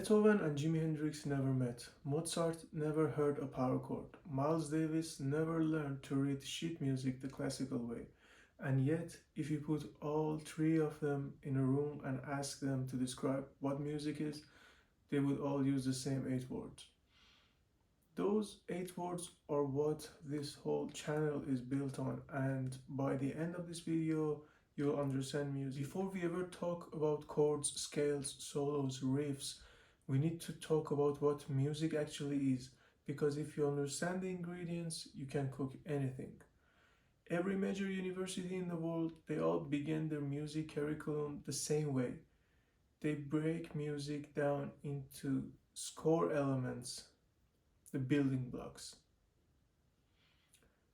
Beethoven and Jimi Hendrix never met. Mozart never heard a power chord. Miles Davis never learned to read sheet music the classical way. And yet, if you put all three of them in a room and ask them to describe what music is, they would all use the same 8 words. Those 8 words are what this whole channel is built on, and by the end of this video, you'll understand music. Before we ever talk about chords, scales, solos, riffs, we need to talk about what music actually is, because if you understand the ingredients, you can cook anything. Every major university in the world, they all begin their music curriculum the same way. They break music down into score elements, the building blocks.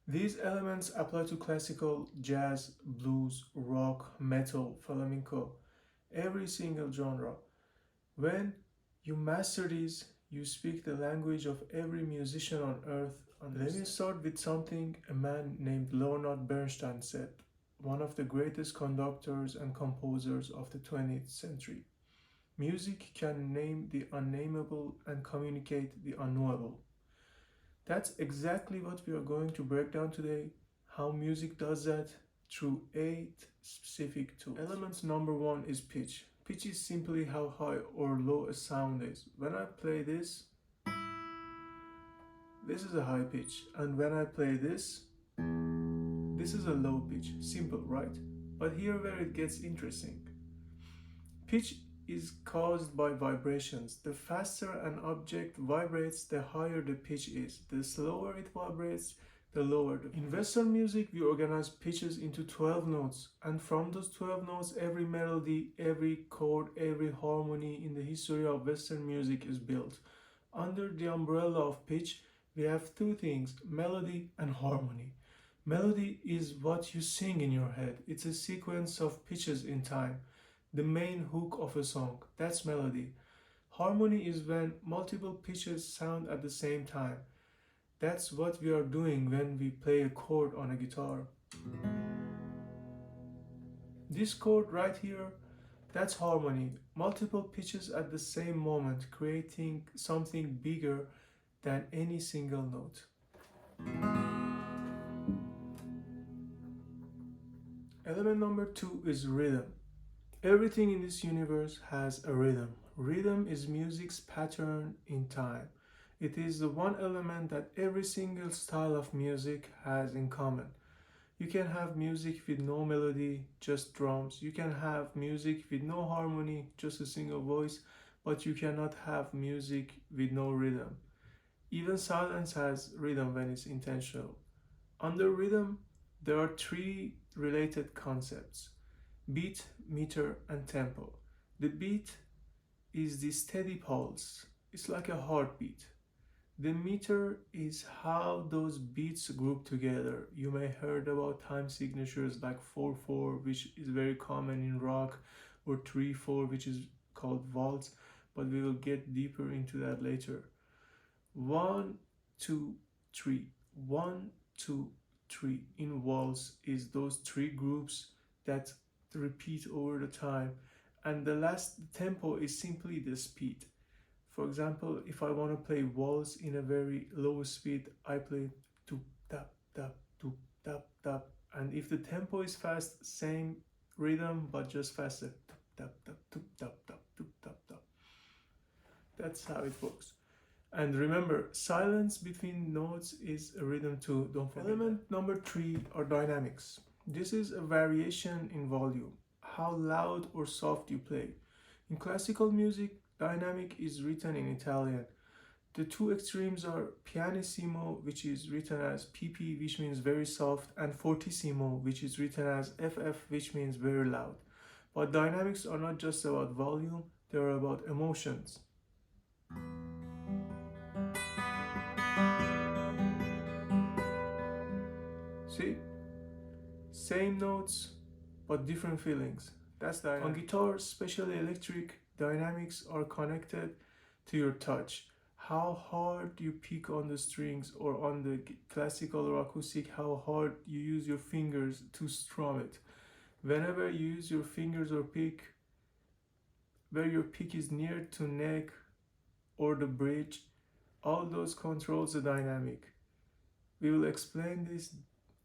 These elements apply to classical, jazz, blues, rock, metal, flamenco, every single genre. When you master these, you speak the language of every musician on earth. Let me start with something a man named Leonard Bernstein said, one of the greatest conductors and composers of the 20th century. Music can name the unnameable and communicate the unknowable. That's exactly what we are going to break down today, how music does that through 8 specific tools. Element number 1 is pitch. Pitch is simply how high or low a sound is. When I play this is a high pitch, and when I play this is a low pitch. Simple, right? But here where it gets interesting. Pitch is caused by vibrations. The faster an object vibrates, the higher the pitch is. The slower it vibrates, the lower the pitch. In Western music, we organize pitches into 12 notes, and from those 12 notes, every melody, every chord, every harmony in the history of Western music is built. Under the umbrella of pitch, we have two things, melody and harmony. Melody is what you sing in your head. It's a sequence of pitches in time. The main hook of a song, that's melody. Harmony is when multiple pitches sound at the same time. That's what we are doing when we play a chord on a guitar. This chord right here, that's harmony. Multiple pitches at the same moment, creating something bigger than any single note. Element number 2 is rhythm. Everything in this universe has a rhythm. Rhythm is music's pattern in time. It is the one element that every single style of music has in common. You can have music with no melody, just drums. You can have music with no harmony, just a single voice, but you cannot have music with no rhythm. Even silence has rhythm when it's intentional. Under rhythm, there are 3 related concepts: beat, meter, and tempo. The beat is the steady pulse. It's like a heartbeat. The meter is how those beats group together. You may heard about time signatures like 4/4, which is very common in rock, or 3/4, which is called waltz, but we will get deeper into that later. 1, 2, 3. 1, 2, 3 in waltz is those 3 groups that repeat over the time, and the last tempo is simply the speed. For example, if I want to play waltz in a very low speed, I play doop tap tap doop tap tap, and if the tempo is fast, same rhythm but just faster, doop tap tap doop tap tap doop tap tap. That's how it works. And remember, silence between notes is a rhythm too, don't forget. Element number 3 are dynamics. This is a variation in volume, how loud or soft you play. In classical music, dynamic is written in Italian. The 2 extremes are pianissimo, which is written as PP, which means very soft, and fortissimo, which is written as FF, which means very loud. But dynamics are not just about volume, they are about emotions. See? Same notes, but different feelings. That's dynamic. On guitar, especially electric, dynamics are connected to your touch. How hard you pick on the strings, or on the classical or acoustic, how hard you use your fingers to strum it. Whenever you use your fingers or pick, where your pick is near to neck, or the bridge, all those controls the dynamic. We will explain this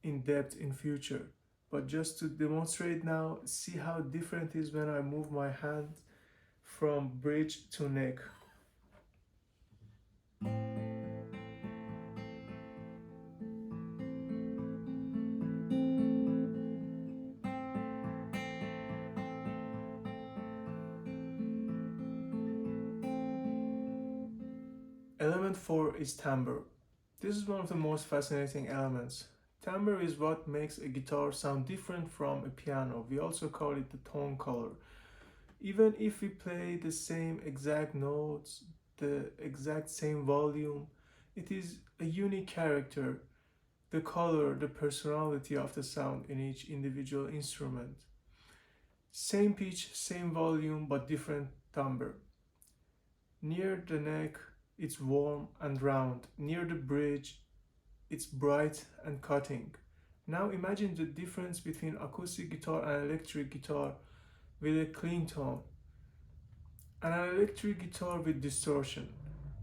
in depth in future, but just to demonstrate now, see how different it is when I move my hand from bridge to neck. Element 4 is timbre. This is one of the most fascinating elements. Timbre is what makes a guitar sound different from a piano. We also call it the tone color. Even if we play the same exact notes, the exact same volume, it is a unique character, the color, the personality of the sound in each individual instrument. Same pitch, same volume, but different timbre. Near the neck, it's warm and round. Near the bridge, it's bright and cutting. Now imagine the difference between acoustic guitar and electric guitar with a clean tone, and an electric guitar with distortion.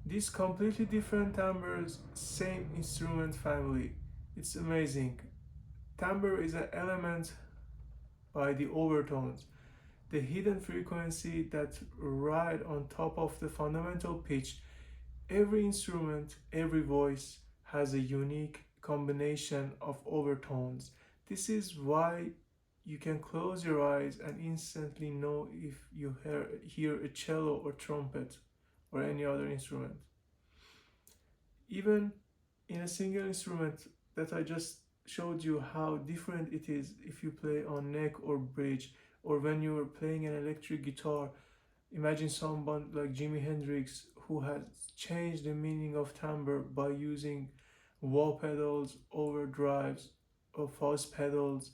These completely different timbres, same instrument family. It's amazing. Timbre is an element by the overtones, the hidden frequency that ride on top of the fundamental pitch. Every instrument, every voice has a unique combination of overtones. This is why you can close your eyes and instantly know if you hear a cello or trumpet or any other instrument. Even in a single instrument that I just showed you how different it is if you play on neck or bridge, or when you are playing an electric guitar. Imagine someone like Jimi Hendrix who has changed the meaning of timbre by using wah pedals, overdrives, or fuzz pedals,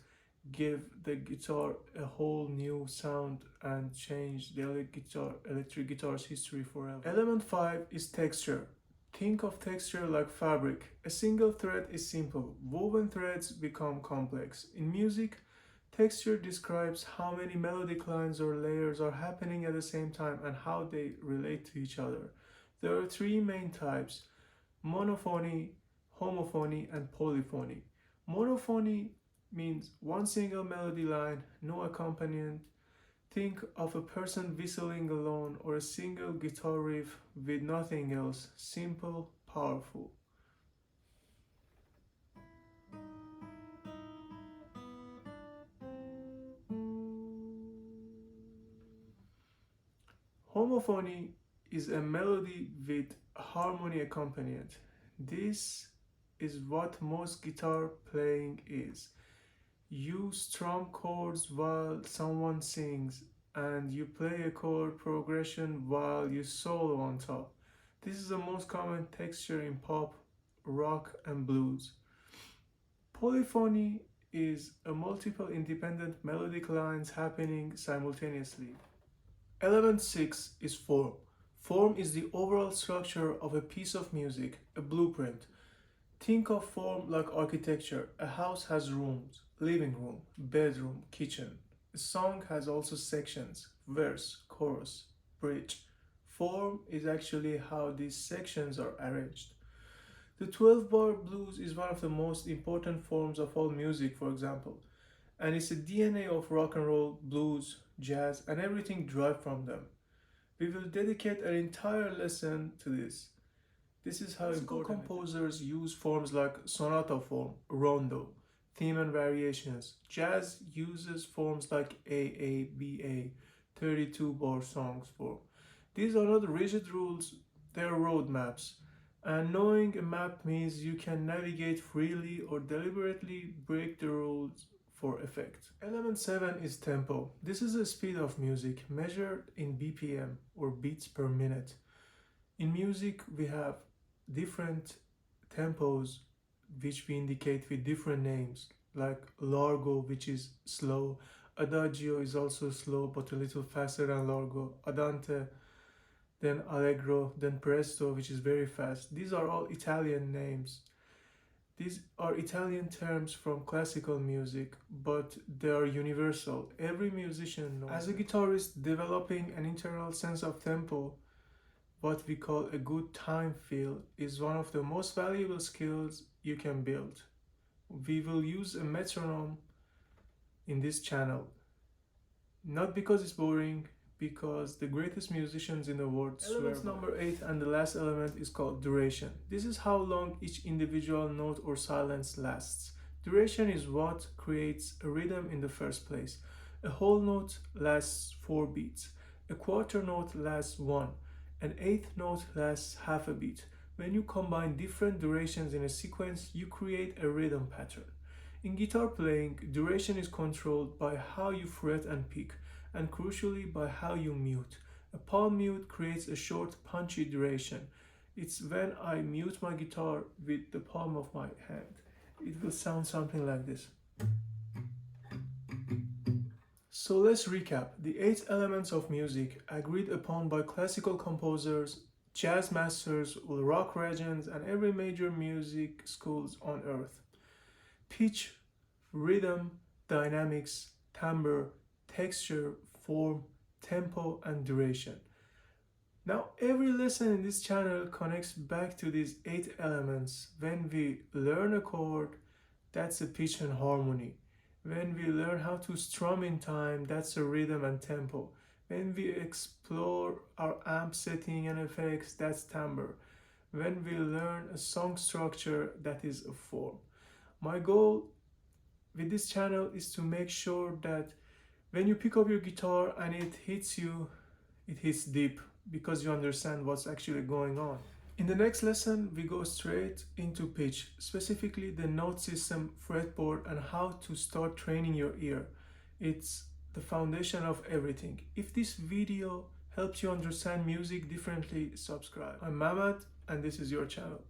give the guitar a whole new sound and change the electric guitar's history forever. Element 5 is texture. Think of texture like fabric. A single thread is simple, woven threads become complex. In music, texture describes how many melodic lines or layers are happening at the same time and how they relate to each other. There are three main types: monophony, homophony, and polyphony. Monophony means one single melody line, no accompaniment. Think of a person whistling alone or a single guitar riff with nothing else. Simple, powerful. Homophony is a melody with harmony accompaniment. This is what most guitar playing is. You strum chords while someone sings, and you play a chord progression while you solo on top. This is the most common texture in pop, rock, and blues. Polyphony is a multiple independent melodic lines happening simultaneously. Element 6 is form. Form is the overall structure of a piece of music, a blueprint. Think of form like architecture. A house has rooms, living room, bedroom, kitchen. A song has also sections, verse, chorus, bridge. Form is actually how these sections are arranged. The 12-bar blues is one of the most important forms of all music, for example, and it's the DNA of rock and roll, blues, jazz, and everything derived from them. We will dedicate an entire lesson to this. This is how classical composers use forms like sonata form, rondo, theme and variations. Jazz uses forms like AABA, 32-bar songs form. These are not rigid rules, they are roadmaps. And knowing a map means you can navigate freely or deliberately break the rules for effect. Element 7 is tempo. This is the speed of music measured in BPM or beats per minute. In music, we have different tempos which we indicate with different names, like largo, which is slow, adagio is also slow but a little faster than largo, andante, then allegro, then presto, which is very fast. These are all Italian names. These are Italian terms from classical music, but they are universal. Every musician knows. As a guitarist, developing an internal sense of tempo, what we call a good time feel is one of the most valuable skills you can build. We will use a metronome in this channel, not because it's boring, because the greatest musicians in the world swear. Element number 8 and the last element is called duration. This is how long each individual note or silence lasts. Duration is what creates a rhythm in the first place. A whole note lasts 4 beats. A quarter note lasts 1. An eighth note lasts half a beat. When you combine different durations in a sequence, you create a rhythm pattern. In guitar playing, duration is controlled by how you fret and pick, and crucially by how you mute. A palm mute creates a short, punchy duration. It's when I mute my guitar with the palm of my hand. It will sound something like this. So let's recap. The 8 elements of music agreed upon by classical composers, jazz masters, rock legends, and every major music schools on earth. Pitch, rhythm, dynamics, timbre, texture, form, tempo, and duration. Now, every lesson in this channel connects back to these 8 elements. When we learn a chord, that's a pitch and harmony. When we learn how to strum in time, that's a rhythm and tempo. When we explore our amp setting and effects, that's timbre. When we learn a song structure, that is a form. My goal with this channel is to make sure that when you pick up your guitar and it hits you, it hits deep because you understand what's actually going on. In the next lesson, we go straight into pitch, specifically the note system, fretboard, and how to start training your ear. It's the foundation of everything. If this video helps you understand music differently, subscribe. I'm Mamat, and this is your channel.